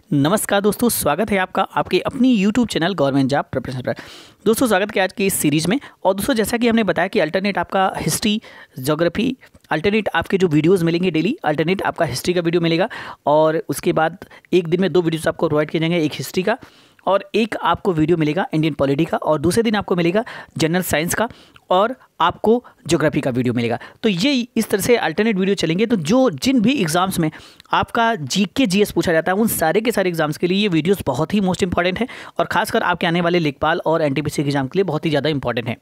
नमस्कार दोस्तों, स्वागत है आपका आपके अपनी YouTube channel government job preparation पर। दोस्तों स्वागत है आज की इस सीरीज़ में। और दोस्तों जैसा कि हमने बताया कि अल्टरनेट आपका हिस्ट्री, ज्योग्राफी, अल्टरनेट आपके जो वीडियोस मिलेंगे डेली, अल्टरनेट आपका हिस्ट्री का वीडियो मिलेगा और उसके बाद एक दिन में 2 वीडियोस आपको प्रोवाइड किए जाएंगे, एक हिस्ट्री का और एक आपको वीडियो मिलेगा इंडियन पॉलिटी का, और दूसरे दिन आपको मिलेगा जनरल साइंस का और आपको ज्योग्राफी का वीडियो मिलेगा। तो ये इस तरह से अल्टरनेट वीडियो चलेंगे। तो जिन भी एग्जाम्स में आपका जीके जीएस पूछा जाता है उन सारे के सारे एग्जाम्स के लिए ये वीडियोस बहुत ही मोस्ट इंपॉर्टेंट है और खासकर आपके आने वाले लेखपाल और एनटीपीसी एग्जाम के लिए बहुत ही ज़्यादा इंपॉर्टेंट है।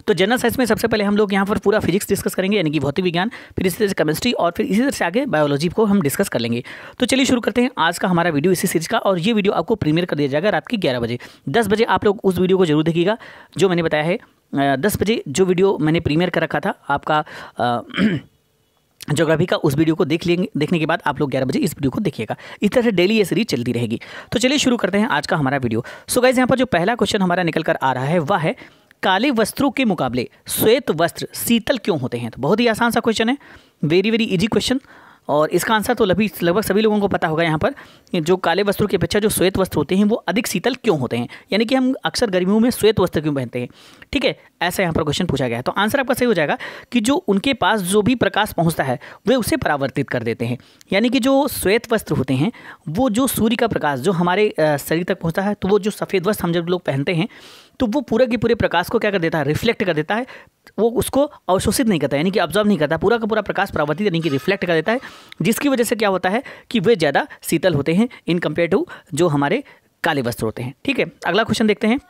तो जनरल साइंस में सबसे पहले हम लोग यहाँ पर पूरा फिजिक्स डिस्कस करेंगे, यानी कि भौतिक विज्ञान, फिर इसी तरह से केमिस्ट्री और फिर इसी तरह से आगे बायोलॉजी को हम डिस्कस कर लेंगे। तो चलिए शुरू करते हैं आज का हमारा वीडियो इसी सीरीज का। और ये वीडियो आपको प्रीमियर कर दिया जाएगा रात के 11 बजे। 10 बजे आप लोग उस वीडियो को जरूर देखिएगा जो मैंने बताया है। 10 बजे जो वीडियो मैंने प्रीमियर कर रखा था आपका ज्योग्राफी का, उस वीडियो को देखने के बाद आप लोग 11 बजे इस वीडियो को देखिएगा। इस तरह से डेली ये सीरीज चलती रहेगी। तो चलिए शुरू करते हैं आज का हमारा वीडियो। सो गाइस, यहाँ पर जो पहला क्वेश्चन हमारा निकल कर आ रहा है वह है, काले वस्त्रों के मुकाबले श्वेत वस्त्र शीतल क्यों होते हैं? तो बहुत ही आसान सा क्वेश्चन है, वेरी वेरी इजी क्वेश्चन। और इसका आंसर तो लगभग सभी लोगों को पता होगा यहाँ पर, जो काले वस्त्रों की अपेक्षा जो श्वेत वस्त्र होते हैं वो अधिक शीतल क्यों होते हैं, यानी कि हम अक्सर गर्मियों में श्वेत वस्त्र क्यों पहनते हैं। ठीक है, ऐसा यहाँ पर क्वेश्चन पूछा गया है। तो आंसर आपका सही हो जाएगा कि जो उनके पास जो भी प्रकाश पहुँचता है वे उसे परावर्तित कर देते हैं। यानी कि जो श्वेत वस्त्र होते हैं वो जो सूर्य का प्रकाश जो हमारे शरीर तक पहुँचता है, तो वो जो सफ़ेद वस्त्र हम जब लोग पहनते हैं तो वो पूरे के पूरे प्रकाश को क्या कर देता है, रिफ्लेक्ट कर देता है। वो उसको अवशोषित नहीं करता, यानी कि ऑब्जर्व नहीं करता, पूरा का पूरा प्रकाश परावर्तित यानी कि रिफ्लेक्ट कर देता है, जिसकी वजह से क्या होता है कि वे ज़्यादा शीतल होते हैं इन कंपेयर टू जो हमारे काले वस्त्र होते हैं। ठीक है, अगला क्वेश्चन देखते हैं।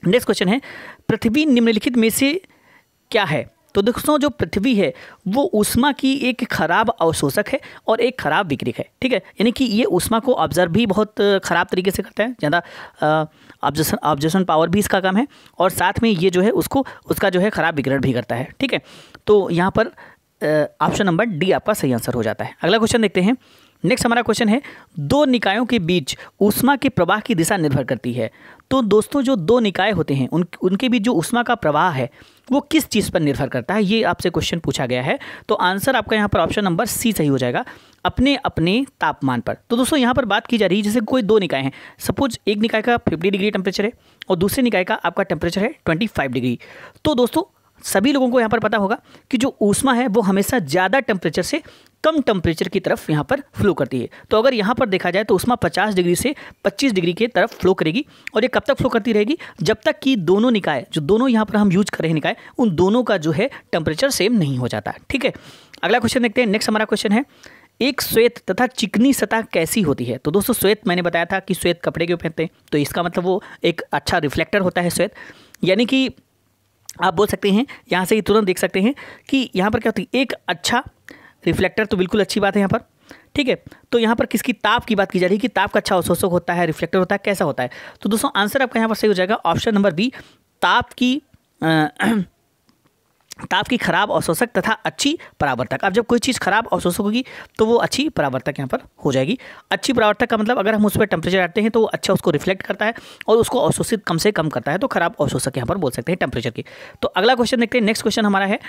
नेक्स्ट क्वेश्चन है, पृथ्वी निम्नलिखित में से क्या है? तो दोस्तों जो पृथ्वी है वो ऊष्मा की एक खराब अवशोषक है और एक खराब विकिरक है। ठीक है, यानी कि ये ऊष्मा को ऑब्जर्व भी बहुत ख़राब तरीके से करता है, ज़्यादा ऑब्जर्वेशन पावर भी इसका कम है, और साथ में ये जो है उसका जो है खराब विकिरण भी करता है। ठीक है, तो यहाँ पर ऑप्शन नंबर डी आपका सही आंसर हो जाता है। अगला क्वेश्चन देखते हैं। नेक्स्ट हमारा क्वेश्चन है, दो निकायों के बीच ऊष्मा के प्रवाह की दिशा निर्भर करती है। तो दोस्तों जो दो निकाय होते हैं उनके बीच जो ऊष्मा का प्रवाह है वो किस चीज़ पर निर्भर करता है, ये आपसे क्वेश्चन पूछा गया है। तो आंसर आपका यहाँ पर ऑप्शन नंबर सी सही हो जाएगा, अपने अपने तापमान पर। तो दोस्तों यहाँ पर बात की जा रही है जैसे कोई दो निकाय हैं, सपोज एक निकाय का 50 डिग्री टेम्परेचर है और दूसरे निकाय का आपका टेम्परेचर है 25 डिग्री। तो दोस्तों सभी लोगों को यहाँ पर पता होगा कि जो ऊष्मा है वो हमेशा ज़्यादा टेम्परेचर से कम टेम्परेचर की तरफ यहाँ पर फ्लो करती है। तो अगर यहाँ पर देखा जाए तो ऊष्मा 50 डिग्री से 25 डिग्री की तरफ फ्लो करेगी, और ये कब तक फ्लो करती रहेगी, जब तक कि दोनों निकाय, जो दोनों यहाँ पर हम यूज कर रहे हैं निकाय, उन दोनों का जो है टेम्परेचर सेम नहीं हो जाता। ठीक है, अगला क्वेश्चन देखते हैं। नेक्स्ट हमारा क्वेश्चन है, एक श्वेत तथा चिकनी सतह कैसी होती है? तो दोस्तों श्वेत मैंने बताया था कि श्वेत कपड़े क्यों पहनते हैं, तो इसका मतलब वो एक अच्छा रिफ्लेक्टर होता है श्वेत, यानी कि आप बोल सकते हैं, यहाँ से ही तुरंत देख सकते हैं कि यहाँ पर क्या होती है, एक अच्छा रिफ्लेक्टर, तो बिल्कुल अच्छी बात है यहाँ पर। ठीक है, तो यहाँ पर किसकी, ताप की बात की जा रही है कि ताप का अच्छा अवशोषक होता है, रिफ्लेक्टर होता है, कैसा होता है? तो दोस्तों आंसर आपका यहाँ पर सही हो जाएगा ऑप्शन नंबर बी, ताप की खराब अवशोषक तथा अच्छी परावर्तक। अब जब कोई चीज़ खराब अवशोषक होगी तो वो अच्छी परावर्तक यहाँ पर हो जाएगी। अच्छी परावर्तक का मतलब अगर हम उस पर टेम्परेचर डालते हैं तो वो अच्छा उसको रिफ्लेक्ट करता है और उसको अवशोषित कम से कम करता है, तो खराब अवशोषक यहाँ पर बोल सकते हैं टेम्परेचर की। तो अगला क्वेश्चन देखते हैं। नेक्स्ट क्वेश्चन हमारा है,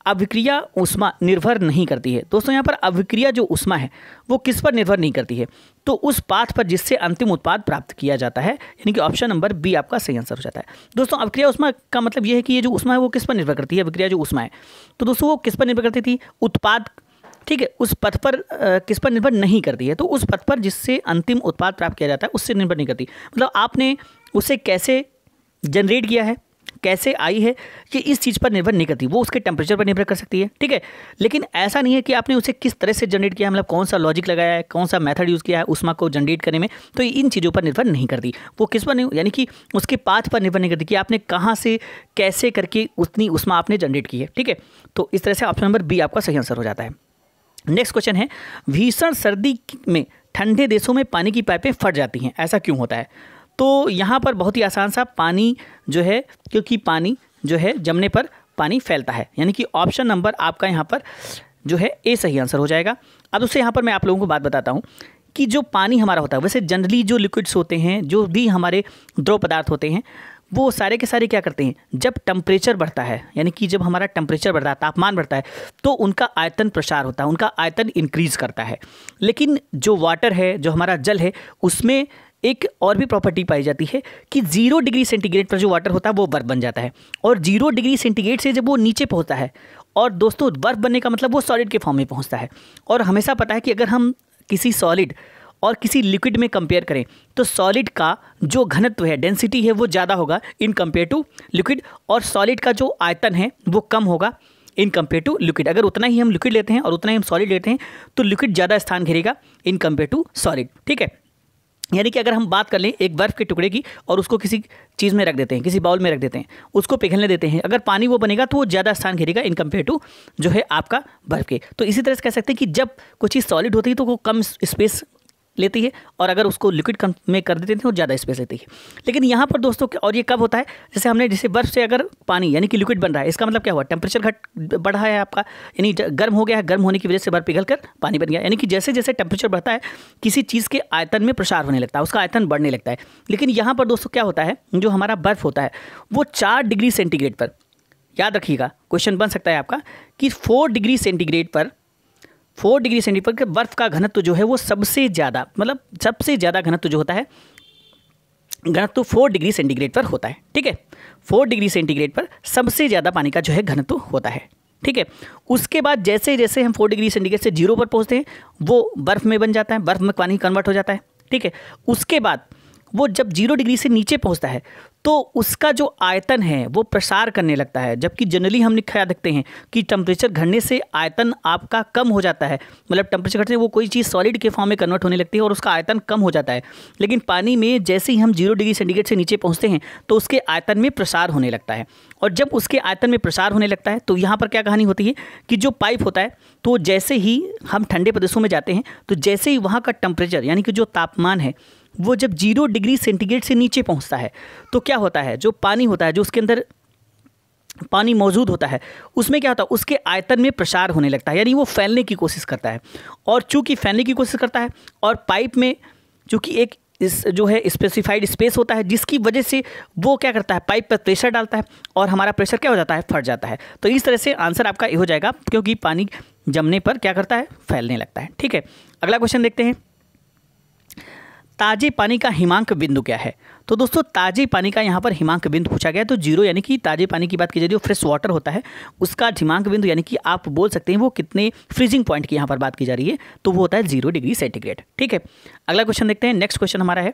अभिक्रिया ऊष्मा निर्भर नहीं करती है। दोस्तों यहाँ पर अभिक्रिया जो ऊष्मा है वो किस पर निर्भर नहीं करती है, तो उस पाथ पर जिससे अंतिम उत्पाद प्राप्त किया जाता है, यानी कि ऑप्शन नंबर बी आपका सही आंसर हो जाता है। दोस्तों अभिक्रिया ऊष्मा का मतलब ये है कि ये जो ऊष्मा है वो किस पर निर्भर करती है, अभिक्रिया जो ऊष्मा है, तो दोस्तों वो किस पर निर्भर करती थी, उत्पाद। ठीक है, उस पथ पर किस पर निर्भर नहीं करती है, तो उस पथ पर जिससे अंतिम उत्पाद प्राप्त किया जाता है उससे निर्भर नहीं करती। मतलब आपने उसे कैसे जनरेट किया है, कैसे आई है, ये इस चीज़ पर निर्भर नहीं करती, वो उसके टेम्परेचर पर निर्भर कर सकती है। ठीक है, लेकिन ऐसा नहीं है कि आपने उसे किस तरह से जनरेट किया है, मतलब कौन सा लॉजिक लगाया है, कौन सा मेथड यूज़ किया है ऊष्मा को जनरेट करने में, तो इन चीज़ों पर निर्भर नहीं करती। वो किस पर नहीं, यानी कि उसके पाथ पर निर्भर नहीं करती कि आपने कहाँ से कैसे करके उतनी ऊष्मा आपने जनरेट की है। ठीक है, तो इस तरह से ऑप्शन नंबर बी आपका सही आंसर हो जाता है। नेक्स्ट क्वेश्चन है, भीषण सर्दी में ठंडे देशों में पानी की पाइपें फट जाती हैं, ऐसा क्यों होता है? तो यहाँ पर बहुत ही आसान सा, पानी जो है, क्योंकि पानी जो है जमने पर पानी फैलता है, यानी कि ऑप्शन नंबर आपका यहाँ पर जो है ए सही आंसर हो जाएगा। अब उससे यहाँ पर मैं आप लोगों को बात बताता हूँ कि जो पानी हमारा होता है, वैसे जनरली जो लिक्विड्स होते हैं, जो भी हमारे द्रव पदार्थ होते हैं, वो सारे के सारे क्या करते हैं, जब टेम्परेचर बढ़ता है, यानी कि जब हमारा टेम्परेचर बढ़ता है, तापमान बढ़ता है, तो उनका आयतन प्रसार होता है, उनका आयतन इंक्रीज करता है। लेकिन जो वाटर है, जो हमारा जल है, उसमें एक और भी प्रॉपर्टी पाई जाती है कि 0 डिग्री सेंटीग्रेड पर जो वाटर होता है वो बर्फ़ बन जाता है, और 0 डिग्री सेंटीग्रेड से जब वो नीचे पहुंचता है, और दोस्तों बर्फ़ बनने का मतलब वो सॉलिड के फॉर्म में पहुंचता है। और हमेशा पता है कि अगर हम किसी सॉलिड और किसी लिक्विड में कंपेयर करें तो सॉलिड का जो घनत्व है, डेंसिटी है, वो ज़्यादा होगा इन कंपेयर टू लिक्विड, और सॉलिड का जो आयतन है वो कम होगा इन कंपेयर टू लिक्विड। अगर उतना ही हम लिक्विड लेते हैं और उतना ही हम सॉलिड लेते हैं तो लिक्विड ज़्यादा स्थान घेरेगा इन कंपेयर टू सॉलिड। ठीक है, यानी कि अगर हम बात कर लें एक बर्फ़ के टुकड़े की और उसको किसी चीज़ में रख देते हैं, किसी बाउल में रख देते हैं, उसको पिघलने देते हैं, अगर पानी वो बनेगा तो वो ज़्यादा स्थान घेरेगा इन कंपेयर टू जो है आपका बर्फ़ के। तो इसी तरह से कह सकते हैं कि जब कोई चीज़ सॉलिड होती है तो वो कम स्पेस लेती है, और अगर उसको लिक्विड में कर देते हैं तो ज़्यादा स्पेस लेती है। लेकिन यहाँ पर दोस्तों, और ये कब होता है, जैसे बर्फ़ से अगर पानी यानी कि लिक्विड बन रहा है, इसका मतलब क्या हुआ, टेम्परेचर बढ़ा है आपका, यानी गर्म हो गया है, गर्म होने की वजह से बर्फ़ पिघल कर पानी बन गया। यानी कि जैसे जैसे टेम्परेचर बढ़ता है किसी चीज़ के आयतन में प्रसार होने लगता है, उसका आयतन बढ़ने लगता है। लेकिन यहाँ पर दोस्तों क्या होता है, जो हमारा बर्फ़ होता है वो 4 डिग्री सेंटीग्रेड पर, याद रखिएगा क्वेश्चन बन सकता है आपका कि 4 डिग्री सेंटीग्रेड पर बर्फ़ का घनत्व जो है वो सबसे ज़्यादा, मतलब सबसे ज़्यादा घनत्व जो होता है, घनत्व 4 डिग्री सेंटीग्रेड पर होता है। ठीक है, 4 डिग्री सेंटीग्रेड पर सबसे ज़्यादा पानी का जो है घनत्व होता है। ठीक है, उसके बाद जैसे जैसे हम 4 डिग्री सेंटीग्रेड से 0 पर पहुँचते हैं वो बर्फ़ में बन जाता है, बर्फ़ में पानी कन्वर्ट हो जाता है। ठीक है, उसके बाद वो जब 0 डिग्री से नीचे पहुंचता है तो उसका जो आयतन है वो प्रसार करने लगता है। जबकि जनरली हम क्या देखते हैं कि टेम्परेचर घटने से आयतन आपका कम हो जाता है, मतलब टेम्परेचर घटने से वो कोई चीज़ सॉलिड के फॉर्म में कन्वर्ट होने लगती है और उसका आयतन कम हो जाता है। लेकिन पानी में जैसे ही हम 0 डिग्री सेंटीग्रेड से नीचे पहुँचते हैं तो उसके आयतन में प्रसार होने लगता है, और जब उसके आयतन में प्रसार होने लगता है तो यहाँ पर क्या कहानी होती है कि जो पाइप होता है, तो जैसे ही हम ठंडे प्रदेशों में जाते हैं तो जैसे ही वहाँ का टेम्परेचर यानी कि जो तापमान है वो जब 0 डिग्री सेंटीग्रेड से नीचे पहुंचता है तो क्या होता है, जो पानी होता है, जो उसके अंदर पानी मौजूद होता है, उसमें क्या होता है, उसके आयतन में प्रसार होने लगता है, यानी वो फैलने की कोशिश करता है। और चूंकि फैलने की कोशिश करता है और पाइप में चूंकि एक जो है स्पेसिफाइड स्पेस होता है, जिसकी वजह से वो क्या करता है, पाइप पर प्रेशर डालता है और हमारा प्रेशर क्या हो जाता है, फट जाता है। तो इस तरह से आंसर आपका ये हो जाएगा, क्योंकि पानी जमने पर क्या करता है, फैलने लगता है। ठीक है, अगला क्वेश्चन देखते हैं, ताजे पानी का हिमांक बिंदु क्या है। तो दोस्तों ताजे पानी का यहाँ पर हिमांक बिंदु पूछा गया है, तो 0 यानी कि ताजे पानी की बात की जा रही है, फ्रेश वाटर होता है, उसका हिमांक बिंदु यानी कि आप बोल सकते हैं वो कितने फ्रीजिंग पॉइंट की यहाँ पर बात की जा रही है, तो वो होता है 0 डिग्री सेंटीग्रेड। ठीक है, अगला क्वेश्चन देखते हैं। नेक्स्ट क्वेश्चन हमारा है,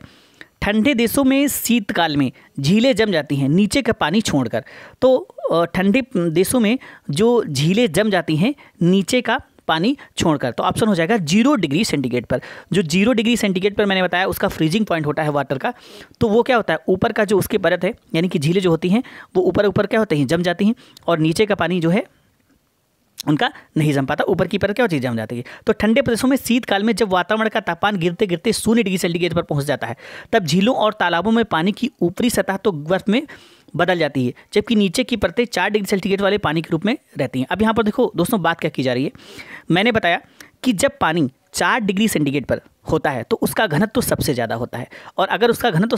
ठंडे देशों में शीतकाल में झीलें जम जाती हैं नीचे का पानी छोड़कर। तो ठंडे देशों में जो झीलें जम जाती हैं नीचे का पानी छोड़कर, तो ऑप्शन हो जाएगा 0 डिग्री सेंटीग्रेड पर। जो 0 डिग्री सेंटीग्रेड पर मैंने बताया उसका फ्रीजिंग पॉइंट होता है वाटर का, तो वो क्या होता है, ऊपर का जो उसकी परत है यानी कि झीलें जो होती हैं वो ऊपर क्या होते हैं, जम जाती हैं, और नीचे का पानी जो है उनका नहीं जम पाता, ऊपर की परत क्या होती है, जम जाती है। तो ठंडे प्रदेशों में शीतकाल में जब वातावरण का तापमान गिरते गिरते 0 डिग्री सेंटीग्रेड पर पहुंच जाता है, तब झीलों और तालाबों में पानी की ऊपरी सतह तो बर्फ में बदल जाती है, जबकि नीचे की परतें 4 डिग्री सेंटीग्रेड वाले पानी के रूप में रहती हैं। अब यहाँ पर देखो दोस्तों बात क्या की जा रही है, मैंने बताया कि जब पानी 4 डिग्री सेंटीग्रेड पर होता है तो उसका घनत्व तो सबसे ज़्यादा होता है, और अगर उसका घनत्व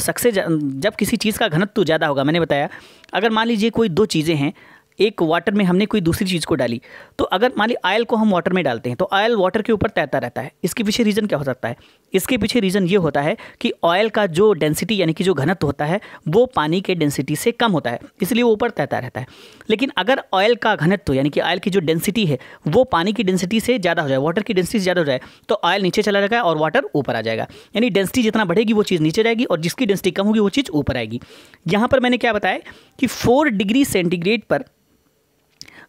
जब किसी चीज़ का घनत्व ज़्यादा होगा, मैंने बताया अगर मान लीजिए कोई 2 चीज़ें हैं, एक वाटर में हमने कोई दूसरी चीज़ को डाली, तो अगर मान ली ऑयल को हम वाटर में डालते हैं तो ऑयल वाटर के ऊपर तैरता रहता है। इसके पीछे रीज़न क्या हो सकता है, इसके पीछे रीज़न ये होता है कि ऑयल का जो डेंसिटी यानी कि जो घनत्व होता है वो पानी के डेंसिटी से कम होता है, इसलिए वो ऊपर तैरता रहता है। लेकिन अगर ऑयल का घनत्व यानी कि ऑयल की जो डेंसिटी है वो पानी की डेंसिटी से ज़्यादा हो जाए, वाटर की डेंसिटी से ज़्यादा हो जाए, तो ऑयल नीचे चला जाएगा और वाटर ऊपर आ जाएगा। यानी डेंसिटी जितना बढ़ेगी वो चीज़ नीचे जाएगी और जिसकी डेंसिटी कम होगी वो चीज़ ऊपर आएगी। यहाँ पर मैंने क्या बताया कि 4 डिग्री सेंटीग्रेड पर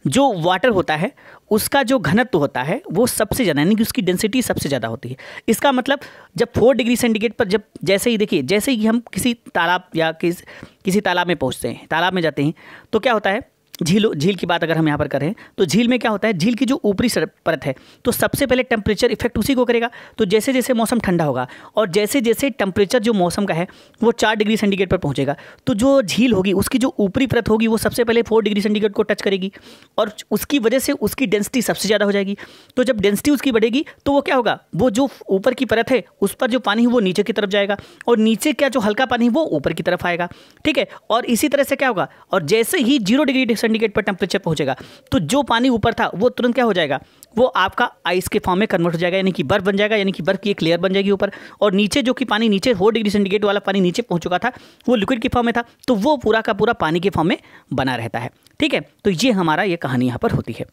जो वाटर होता है उसका जो घनत्व होता है वो सबसे ज़्यादा यानी कि उसकी डेंसिटी सबसे ज़्यादा होती है। इसका मतलब जब 4 डिग्री सेंटीग्रेड पर जब जैसे ही देखिए, जैसे ही हम किसी तालाब या किसी तालाब में पहुंचते हैं, तालाब में जाते हैं, तो क्या होता है झील की बात अगर हम यहाँ पर करें तो झील में क्या होता है, झील की जो ऊपरी परत है तो सबसे पहले टेम्परेचर इफेक्ट उसी को करेगा। तो जैसे जैसे मौसम ठंडा होगा और जैसे जैसे टेम्परेचर जो मौसम का है वो 4 डिग्री सेंटीग्रेड पर पहुँचेगा, तो जो झील होगी उसकी जो ऊपरी परत होगी वो सबसे पहले 4 डिग्री सेंटीग्रेड को टच करेगी और उसकी वजह से उसकी डेंसिटी सबसे ज़्यादा हो जाएगी। तो जब डेंसिटी उसकी बढ़ेगी तो वो क्या होगा, वो जो ऊपर की परत है उस पर जो पानी है वो नीचे की तरफ जाएगा और नीचे क्या जो हल्का पानी है वो ऊपर की तरफ आएगा। ठीक है, और इसी तरह से क्या होगा, और जैसे ही 0 डिग्री सेंटीग्रेड पर टेम्परेचर पहुंचेगा तो जो पानी ऊपर था वो तुरंत क्या हो जाएगा, वो आपका आइस के फॉर्म में कन्वर्ट हो जाएगा, यानी कि बर्फ बन जाएगा, यानी कि बर्फ की एक लेयर बन जाएगी ऊपर। और नीचे जो कि पानी नीचे 4 डिग्री सेंटीग्रेड वाला पानी नीचे पहुंच चुका था वो लिक्विड के फॉर्म में था, तो वो पूरा का पूरा पानी के फॉर्म में बना रहता है। ठीक है, तो ये हमारा ये कहानी यहाँ पर होती है।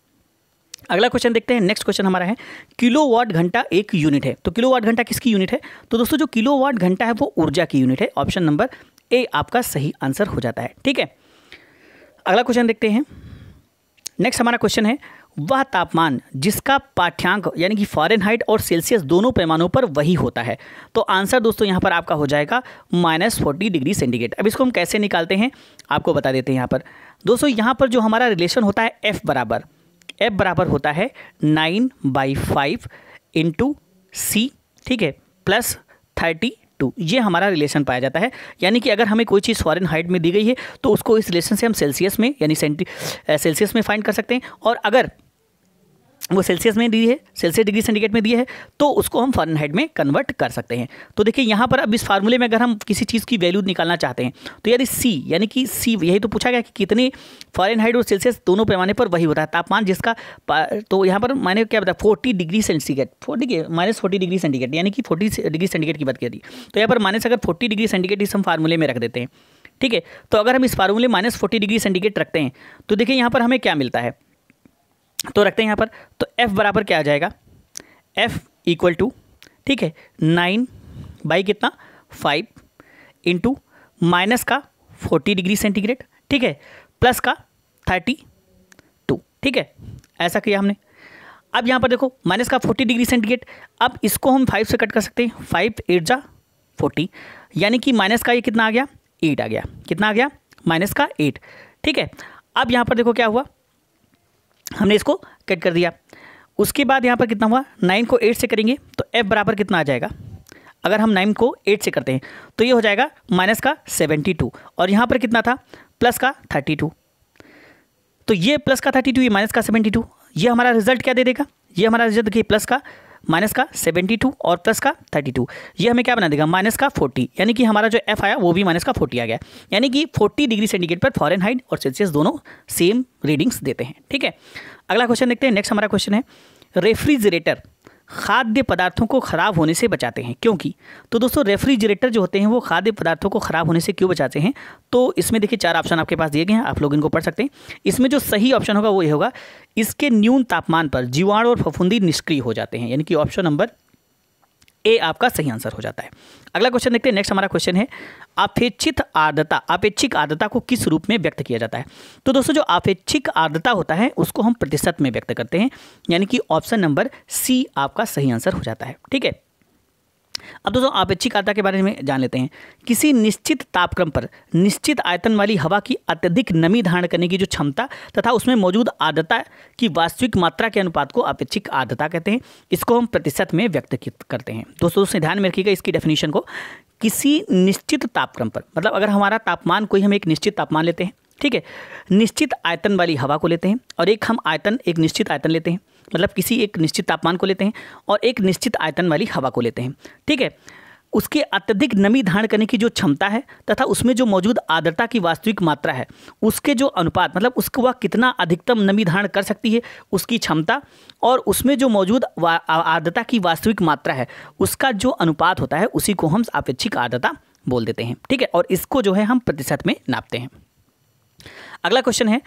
अगला क्वेश्चन देखते हैं। नेक्स्ट क्वेश्चन हमारा है किलोवाट घंटा एक यूनिट है। तो किलोवाट घंटा किसकी यूनिट है? तो दोस्तों जो किलोवाट घंटा है वो ऊर्जा की यूनिट है। ऑप्शन नंबर ए आपका सही आंसर हो जाता है। ठीक है, अगला क्वेश्चन देखते हैं। नेक्स्ट हमारा क्वेश्चन है वह तापमान जिसका पाठ्यांक यानी कि फ़ारेनहाइट और सेल्सियस दोनों पैमानों पर वही होता है। तो आंसर दोस्तों यहाँ पर आपका हो जाएगा -40 डिग्री सेंटीग्रेड। अब इसको हम कैसे निकालते हैं आपको बता देते हैं। यहाँ पर दोस्तों यहाँ पर जो हमारा रिलेशन होता है F बराबर होता है 9/5 इंटू C, ठीक है, प्लस 32। ये हमारा रिलेशन पाया जाता है। यानी कि अगर हमें कोई चीज़ फ़ारेनहाइट में दी गई है तो उसको इस रिलेशन से हम सेल्सियस में यानी सेल्सियस में फाइंड कर सकते हैं, और अगर वो सेल्सियस में दी है, सेल्सियस डिग्री सेंटीग्रेड में दी है, तो उसको हम फ़ारेनहाइट में कन्वर्ट कर सकते हैं। तो देखिए यहाँ पर अब इस फार्मूले में अगर हम किसी चीज़ की वैल्यू निकालना चाहते हैं तो यदि C यानी कि C यही तो पूछा गया कि कितने फ़ारेनहाइट और सेल्सियस दोनों पैमाने पर वही होता है तापमान जिसका, तो यहाँ पर मैंने क्या बताया 40 डिग्री सेंटीग्रेड, -40 डिग्री सेंटीग्रेड यानी कि 40 डिग्री सेंटीग्रेड की बात करी। तो यहाँ पर माइनस अगर 40 डिग्री सेंटीग्रेड इस हम फार्मूले में रख देते हैं। ठीक है, तो अगर हम इस फार्मूले -40 डिग्री सेंटीग्रेड रखते हैं तो देखिए यहाँ पर हमें क्या मिलता है, तो रखते हैं यहाँ पर। तो F बराबर क्या आ जाएगा, F इक्वल टू, ठीक है, 9/5 इंटू माइनस का 40 डिग्री सेंटीग्रेड, ठीक है, प्लस का 32। ठीक है, ऐसा किया हमने। अब यहाँ पर देखो माइनस का 40 डिग्री सेंटीग्रेड, अब इसको हम 5 से कट कर सकते हैं। 5 8 जा 40, यानी कि माइनस का ये कितना आ गया, 8 आ गया। कितना आ गया, माइनस का 8। ठीक है, अब यहाँ पर देखो क्या हुआ, हमने इसको कट कर दिया। उसके बाद यहाँ पर कितना हुआ, 9 को 8 से करेंगे तो F बराबर कितना आ जाएगा, अगर हम 9 को 8 से करते हैं तो ये हो जाएगा माइनस का 72, और यहाँ पर कितना था, प्लस का 32। तो ये प्लस का 32, ये माइनस का 72, ये हमारा रिजल्ट क्या दे देगा, ये हमारा रिजल्ट देखिए प्लस का माइनस का 72 और प्लस का 32, ये हमें क्या बना देगा, माइनस का 40, यानी कि हमारा जो F आया वो भी माइनस का 40 आ गया। यानी कि 40 डिग्री सेंटीग्रेड पर फ़ारेनहाइट और सेल्सियस दोनों सेम रीडिंग्स देते हैं। ठीक है, अगला क्वेश्चन देखते हैं। नेक्स्ट हमारा क्वेश्चन है रेफ्रिजरेटर खाद्य पदार्थों को ख़राब होने से बचाते हैं क्योंकि। तो दोस्तों रेफ्रिजरेटर जो होते हैं वो खाद्य पदार्थों को ख़राब होने से क्यों बचाते हैं, तो इसमें देखिए 4 ऑप्शन आपके पास दिए गए हैं, आप लोग इनको पढ़ सकते हैं। इसमें जो सही ऑप्शन होगा वो ये होगा, इसके न्यून तापमान पर जीवाणु और फफूंदी निष्क्रिय हो जाते हैं, यानी कि ऑप्शन नंबर ए आपका सही आंसर हो जाता है। अगला क्वेश्चन देखते हैं। नेक्स्ट हमारा क्वेश्चन है आपेक्षिक आर्द्रता को किस रूप में व्यक्त किया जाता है। तो दोस्तों जो आपेक्षिक आर्द्रता होता है उसको हम प्रतिशत में व्यक्त करते हैं, यानी कि ऑप्शन नंबर सी आपका सही आंसर हो जाता है। ठीक है, अब दोस्तों आपेक्षिक आर्द्रता के बारे में जान लेते हैं। किसी निश्चित तापक्रम पर निश्चित आयतन वाली हवा की अत्यधिक नमी धारण करने की जो क्षमता तथा उसमें मौजूद आर्द्रता की वास्तविक मात्रा के अनुपात को आपेक्षिक आर्द्रता कहते हैं। इसको हम प्रतिशत में व्यक्त करते हैं। दोस्तों ध्यान में रखिएगा इसकी डेफिनेशन को। किसी निश्चित तापक्रम पर, मतलब अगर हमारा तापमान कोई हम एक निश्चित तापमान लेते हैं, ठीक है, निश्चित आयतन वाली हवा को लेते हैं और एक निश्चित आयतन लेते हैं, मतलब किसी एक निश्चित तापमान को लेते हैं और एक निश्चित आयतन वाली हवा को लेते हैं। ठीक है, उसके अत्यधिक नमी धारण करने की जो क्षमता है तथा उसमें जो मौजूद आर्द्रता की वास्तविक मात्रा है उसके जो अनुपात, मतलब उसको वह कितना अधिकतम नमी धारण कर सकती है उसकी क्षमता, और उसमें जो मौजूद आर्द्रता की वास्तविक मात्रा है उसका जो अनुपात होता है उसी को हम आपेक्षिक आर्द्रता बोल देते हैं। ठीक है, और इसको जो है हम प्रतिशत में नापते हैं। अगला क्वेश्चन है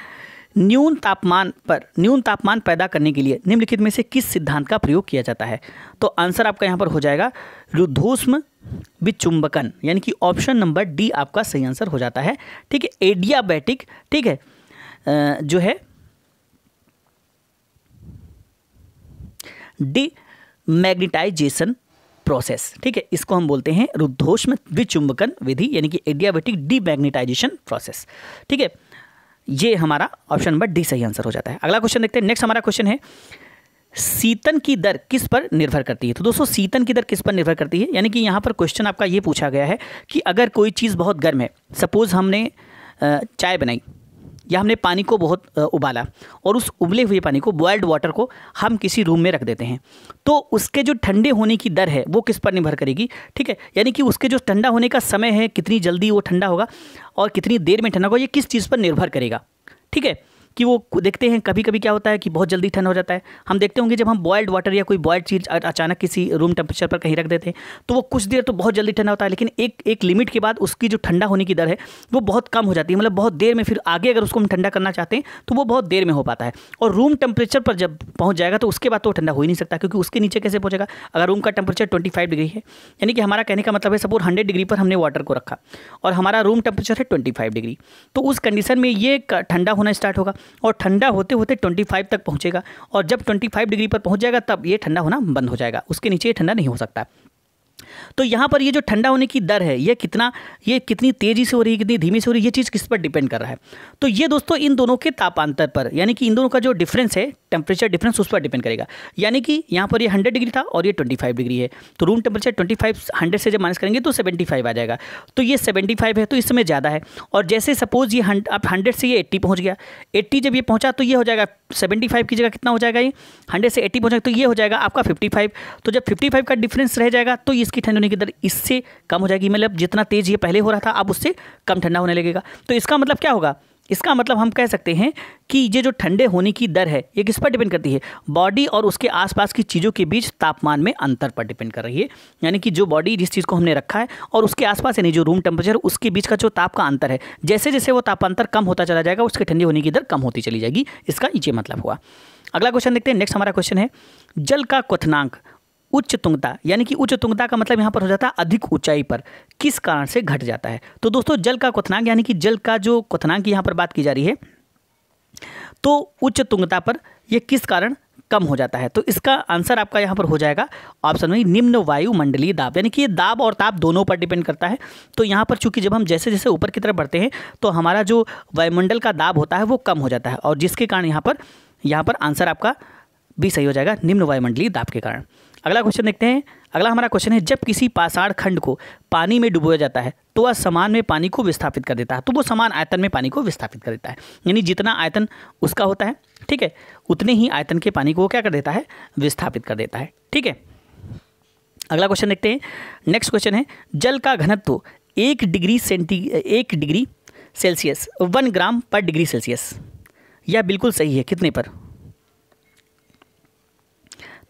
न्यून तापमान पैदा करने के लिए निम्नलिखित में से किस सिद्धांत का प्रयोग किया जाता है। तो आंसर आपका यहाँ पर हो जाएगा रुद्धोष्म विचुंबकन, यानी कि ऑप्शन नंबर डी आपका सही आंसर हो जाता है। ठीक है, एडियाबैटिक, ठीक है, जो है डीमैग्नेटाइजेशन प्रोसेस, ठीक है, इसको हम बोलते हैं रुद्धोष्म विचुंबकन विधि, यानी कि एडियाबैटिक डीमैग्नेटाइजेशन प्रोसेस। ठीक है, ये हमारा ऑप्शन नंबर डी सही आंसर हो जाता है। अगला क्वेश्चन देखते हैं। नेक्स्ट हमारा क्वेश्चन है शीतन की दर किस पर निर्भर करती है। तो दोस्तों शीतन की दर किस पर निर्भर करती है, यानी कि यहाँ पर क्वेश्चन आपका ये पूछा गया है कि अगर कोई चीज़ बहुत गर्म है, सपोज़ हमने चाय बनाई या हमने पानी को बहुत उबाला और उस उबले हुए पानी को, बॉयल्ड वाटर को हम किसी रूम में रख देते हैं, तो उसके जो ठंडे होने की दर है वो किस पर निर्भर करेगी। ठीक है, यानी कि उसके जो ठंडा होने का समय है, कितनी जल्दी वो ठंडा होगा और कितनी देर में ठंडा होगा, ये किस चीज़ पर निर्भर करेगा। ठीक है, कि वो देखते हैं कभी कभी क्या होता है कि बहुत जल्दी ठंडा हो जाता है। हम देखते होंगे जब हम बॉयल्ड वाटर या कोई बॉयल्ड चीज़ अचानक किसी रूम टेम्परेचर पर कहीं रख देते हैं तो वो कुछ देर तो बहुत जल्दी ठंडा होता है, लेकिन एक लिमिट के बाद उसकी जो ठंडा होने की दर है वो बहुत कम हो जाती है, मतलब बहुत देर में। फिर आगे अगर उसको हम ठंडा करना चाहते हैं तो वो बहुत देर में हो पाता है, और रूम टेम्परेचर पर जब पहुँच जाएगा तो उसके बाद तो ठंडा हो ही नहीं सकता, क्योंकि उसके नीचे कैसे पहुँचेगा। अगर रूम का टेम्परेचर 25 डिग्री है, यानी कि हमारा कहने का मतलब है सपोज 100 डिग्री पर हमने वाटर को रखा और हमारा रूम टेम्परेचर है 25 डिग्री, तो उस कंडीशन में ये ठंडा होना स्टार्ट होगा और ठंडा होते होते 25 तक पहुंचेगा, और जब 25 डिग्री पर पहुंच जाएगा तब ये ठंडा होना बंद हो जाएगा, उसके नीचे ये ठंडा नहीं हो सकता। तो यहाँ पर ये जो ठंडा होने की दर है ये कितनी तेज़ी से हो रही है, कितनी धीमी से हो रही है, ये चीज़ किस पर डिपेंड कर रहा है। तो ये दोस्तों इन दोनों के तापांतर पर, यानी कि इन दोनों का जो डिफरेंस है, टेम्परेचर डिफरेंस, उस पर डिपेंड करेगा। यानी कि यहाँ पर ये 100 डिग्री था और ये 25 डिग्री है, तो रूम टेम्परेचर 25 100 से जब माइनस करेंगे तो 75 आ जाएगा। तो ये 75 है तो इस समय ज़्यादा है, और जैसे सपोज ये अब 100 से ये 80 पहुँच गया, 80 जब ये पहुँचा तो ये हो जाएगा 75 की जगह कितना हो जाएगा, ये 100 से 80 पहुँचा तो ये हो जाएगा आपका 55। तो जब 55 का डिफरेंस रह जाएगा तो इसकी ठंडा होने की दर इससे कम हो जाएगी, मतलब जितना तेज़ ये पहले हो रहा था अब उससे कम ठंडा होने लगेगा। तो इसका मतलब क्या होगा, इसका मतलब हम कह सकते हैं कि ये जो ठंडे होने की दर है ये किस पर डिपेंड करती है, बॉडी और उसके आसपास की चीज़ों के बीच तापमान में अंतर पर डिपेंड कर रही है। यानी कि जो बॉडी, जिस चीज़ को हमने रखा है, और उसके आसपास यानी जो रूम टेम्परेचर, उसके बीच का जो ताप का अंतर है, जैसे जैसे वो तापांतर कम होता चला जाएगा उसके ठंडी होने की दर कम होती चली जाएगी, इसका ये मतलब हुआ। अगला क्वेश्चन देखते हैं। नेक्स्ट हमारा क्वेश्चन है जल का क्वथनांक उच्च तुंगता, यानी कि उच्च तुंगता का मतलब यहाँ पर हो जाता है अधिक ऊंचाई पर किस कारण से घट जाता है। तो दोस्तों जल का क्वथनांक, यानी कि जल का जो क्वथनांक की यहाँ पर बात की जा रही है, तो उच्च तुंगता पर यह किस कारण कम हो जाता है। तो इसका आंसर आपका यहाँ पर हो जाएगा ऑप्शन में निम्न वायुमंडलीय दाब, यानी कि ये दाब और ताप दोनों पर डिपेंड करता है। तो यहाँ पर चूंकि जब हम जैसे जैसे ऊपर की तरफ बढ़ते हैं तो हमारा जो वायुमंडल का दाब होता है वो कम हो जाता है, और जिसके कारण यहाँ पर आंसर आपका भी सही हो जाएगा, निम्न वायुमंडलीय दाब के कारण। अगला क्वेश्चन देखते हैं। अगला हमारा क्वेश्चन है जब किसी पाषाण खंड को पानी में डुबोया जाता है तो वह समान में पानी को विस्थापित कर देता है। तो वो समान आयतन में पानी को विस्थापित कर देता है, यानी जितना आयतन उसका होता है, ठीक है, उतने ही आयतन के पानी को वो क्या कर देता है, विस्थापित कर देता है। ठीक है, अगला क्वेश्चन देखते हैं। नेक्स्ट क्वेश्चन है जल का घनत्व 1 डिग्री सेल्सियस 1 ग्राम पर डिग्री सेल्सियस, यह बिल्कुल सही है कितने पर।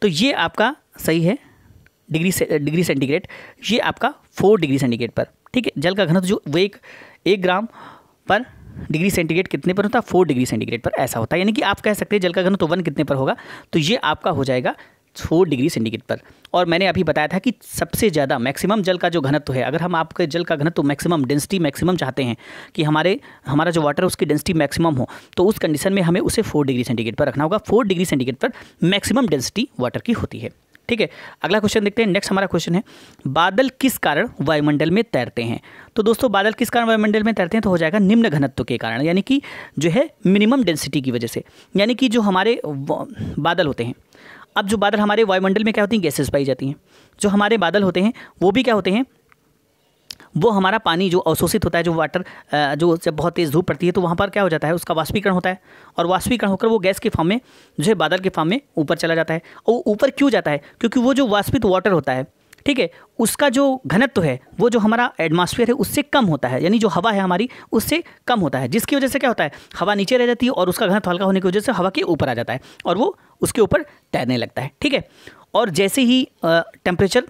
तो ये आपका सही है डिग्री सेंटीग्रेड, ये आपका 4 डिग्री सेंटीग्रेड पर। ठीक है, जल का घनत्व जो वो 1 ग्राम पर डिग्री सेंटीग्रेड कितने पर होता है, 4 डिग्री सेंटीग्रेड पर ऐसा होता है। यानी कि आप कह सकते हैं जल का घनत्व 1 कितने पर होगा, तो ये आपका हो जाएगा 4 डिग्री सेंटीग्रेड पर। और मैंने अभी बताया था कि सबसे ज़्यादा मैक्सिमम जल का जो घनत्व है, अगर हम आपके जल का घनत्व मैक्सिमम, डेंसिटी मैक्सिमम चाहते हैं कि हमारा जो वाटर है उसकी डेंसिटी मैक्सिमम हो, तो उस कंडीशन में हमें उसे 4 डिग्री सेंटीग्रेड पर रखना होगा। 4 डिग्री सेंटीग्रेड पर मैक्सिमम डेंसिटी वाटर की होती है। ठीक है, अगला क्वेश्चन देखते हैं। नेक्स्ट हमारा क्वेश्चन है बादल किस कारण वायुमंडल में तैरते हैं। तो दोस्तों बादल किस कारण वायुमंडल में तैरते हैं, तो हो जाएगा निम्न घनत्व के कारण, यानी कि जो है मिनिमम डेंसिटी की वजह से। यानी कि जो हमारे बादल होते हैं, अब जो बादल हमारे वायुमंडल में क्या होती हैं, गैसेस पाई जाती हैं। जो हमारे बादल होते हैं वो भी क्या होते हैं, वो हमारा पानी जो अवशोषित होता है, जो वाटर जो जब बहुत तेज़ धूप पड़ती है तो वहाँ पर क्या हो जाता है, उसका वाष्पीकरण होता है, और वाष्पीकरण होकर वो गैस के फॉर्म में जो है बादल के फॉर्म में ऊपर चला जाता है। और ऊपर क्यों जाता है, क्योंकि वो जो वाष्पित वाटर होता है, ठीक है, उसका जो घनत्व है वो जो हमारा एटमॉस्फेयर है उससे कम होता है, यानी जो हवा है हमारी उससे कम होता है, जिसकी वजह से क्या होता है, हवा नीचे रह जाती है और उसका घनत्व हल्का होने की वजह से हवा के ऊपर आ जाता है और वो उसके ऊपर तैरने लगता है। ठीक है, और जैसे ही टेम्परेचर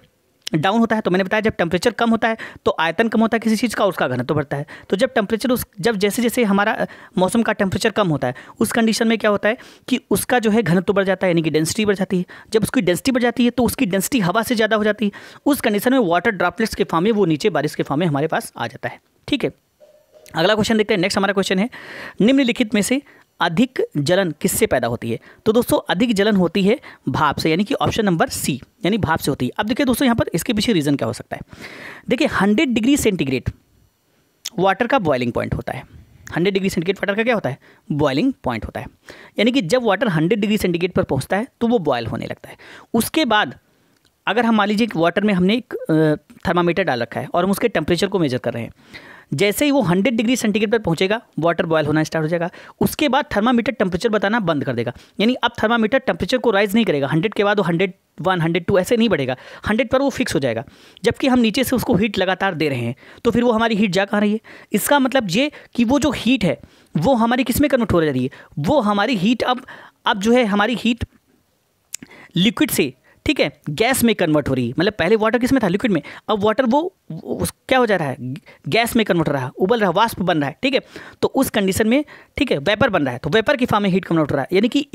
डाउन होता है, तो मैंने बताया जब टेम्परेचर कम होता है तो आयतन कम होता है किसी चीज़ का, उसका घनत्व बढ़ता है। तो जब टेम्परेचर जब जैसे जैसे हमारा मौसम का टेम्परेचर कम होता है उस कंडीशन में क्या होता है कि उसका जो है घनत्व बढ़ जाता है, यानी कि डेंसिटी बढ़ जाती है। जब उसकी डेंसिटी बढ़ जाती है तो उसकी डेंसिटी हवा से ज़्यादा हो जाती है, उस कंडीशन में वाटर ड्रॉपलेट्स के फॉर्म में वो नीचे बारिश के फॉर्म में हमारे पास आ जाता है। ठीक है, अगला क्वेश्चन देखते हैं। नेक्स्ट हमारा क्वेश्चन है निम्नलिखित में से अधिक जलन किससे पैदा होती है। तो दोस्तों अधिक जलन होती है भाप से, यानी कि ऑप्शन नंबर सी, यानी भाप से होती है। अब देखिए दोस्तों यहाँ पर इसके पीछे रीज़न क्या हो सकता है। देखिए 100 डिग्री सेंटीग्रेड वाटर का बॉइलिंग पॉइंट होता है, 100 डिग्री सेंटीग्रेड वाटर का क्या होता है, बॉइलिंग पॉइंट होता है। यानी कि जब वाटर 100 डिग्री सेंटीग्रेड पर पहुंचता है तो वो बॉयल होने लगता है। उसके बाद अगर हम मान लीजिए कि वाटर में हमने एक थर्मामीटर डाल रखा है और हम उसके टेम्परेचर को मेजर कर रहे हैं, जैसे ही वो 100 डिग्री सेंटीग्रेड पर पहुंचेगा वाटर बॉयल होना स्टार्ट हो जाएगा। उसके बाद थर्मामीटर टेम्परेचर बताना बंद कर देगा, यानी अब थर्मामीटर टेम्परेचर को राइज नहीं करेगा। 100 के बाद वो 101, 102 ऐसे नहीं बढ़ेगा, 100 पर वो फिक्स हो जाएगा। जबकि हम नीचे से उसको हीट लगातार दे रहे हैं, तो फिर वो हमारी हीट जा कहाँ रही है। इसका मतलब ये कि वो जो हीट है वो हमारी किस में कन्वर्ट हो रही है, वो हमारी हीट अब जो है हमारी हीट लिक्विड से, ठीक है, गैस में कन्वर्ट हो रही है। मतलब पहले वाटर किस में था, लिक्विड में, अब वाटर वो क्या हो जा रहा है, गैस में कन्वर्ट हो रहा है, उबल रहा है, वाष्प बन रहा है, ठीक है। तो उस कंडीशन में, ठीक है, वेपर बन रहा है, तो वेपर की फॉर्म में हीट कन्वर्ट हो रहा है, यानी कि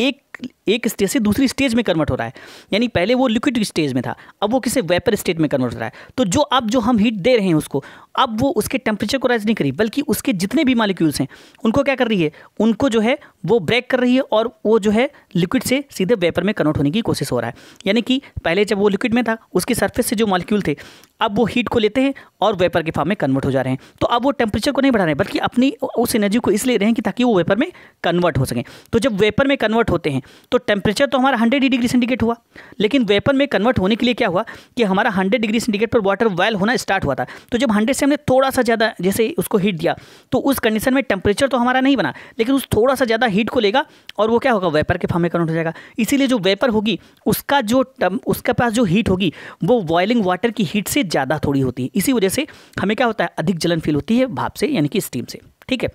एक स्टेज से दूसरी स्टेज में कन्वर्ट हो रहा है। यानी पहले वो लिक्विड स्टेज में था, अब वो किसी वेपर स्टेट में कन्वर्ट हो रहा है। तो जो अब जो हम हीट दे रहे हैं उसको, अब वो उसके टेम्परेचर को राइज नहीं करी, बल्कि उसके जितने भी मॉलिक्यूल्स हैं उनको क्या कर रही है, उनको जो है वो ब्रेक कर रही है और वो जो है लिक्विड से सीधे वेपर में कन्वर्ट होने की कोशिश हो रहा है। यानी कि पहले जब वो लिक्विड में था उसकी सरफेस से जो मॉलिक्यूल थे अब वो हीट को लेते हैं और वेपर के फॉर्म में कन्वर्ट हो जा रहे हैं। तो अब वो टेम्परेचर को नहीं बढ़ा रहे हैं, बल्कि अपनी उस एनर्जी को इसलिए रहे हैं कि ताकि वो वेपर में कन्वर्ट हो सकें। तो जब वेपर में कन्वर्ट होते हैं तो टेम्परेचर तो हमारा 100 डिग्री सेंटीग्रेड हुआ, लेकिन वेपर में कन्वर्ट होने के लिए क्या हुआ कि हमारा 100 डिग्री सेंटीग्रेड पर वाटर बॉयल होना स्टार्ट हुआ था। तो जब 100 से हमने थोड़ा सा ज़्यादा जैसे उसको हीट दिया, तो उस कंडीशन में टेम्परेचर तो हमारा नहीं बना, लेकिन उस थोड़ा सा ज़्यादा हीट को लेगा और वो क्या होगा, वेपर के फॉर्म में कन्वर्ट हो जाएगा। इसीलिए जो वेपर होगी उसके पास जो हीट होगी वो बॉइलिंग वाटर की हीट से ज़्यादा थोड़ी होती है। इसी वजह से हमें क्या होता है, अधिक जलन फील होती है भाप से, यानी कि स्टीम से, ठीक है।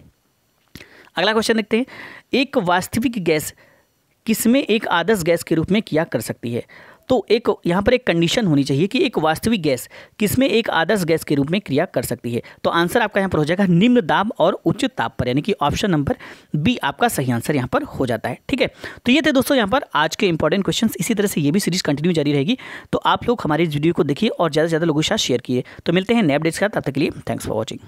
अगला क्वेश्चन देखते हैं, एक वास्तविक गैस किसमें एक आदर्श गैस के रूप में क्रिया कर सकती है। तो एक यहाँ पर एक कंडीशन होनी चाहिए कि एक वास्तविक गैस किसमें एक आदर्श गैस के रूप में क्रिया कर सकती है। तो आंसर आपका यहाँ पर हो जाएगा निम्न दाब और उच्च ताप पर, यानी कि ऑप्शन नंबर बी आपका सही आंसर यहाँ पर हो जाता है, ठीक है। तो ये थे दोस्तों यहाँ पर आज के इंपॉर्टेंट क्वेश्चंस। इसी तरह से ये भी सीरीज कंटिन्यू जारी रहेगी, तो आप लोग हमारी इस वीडियो को देखिए और ज़्यादा से ज़्यादा लोगों के साथ शेयर किए। तो मिलते हैं नए अपडेट्स के साथ, तब तक के लिए थैंक्स फॉर वॉचिंग।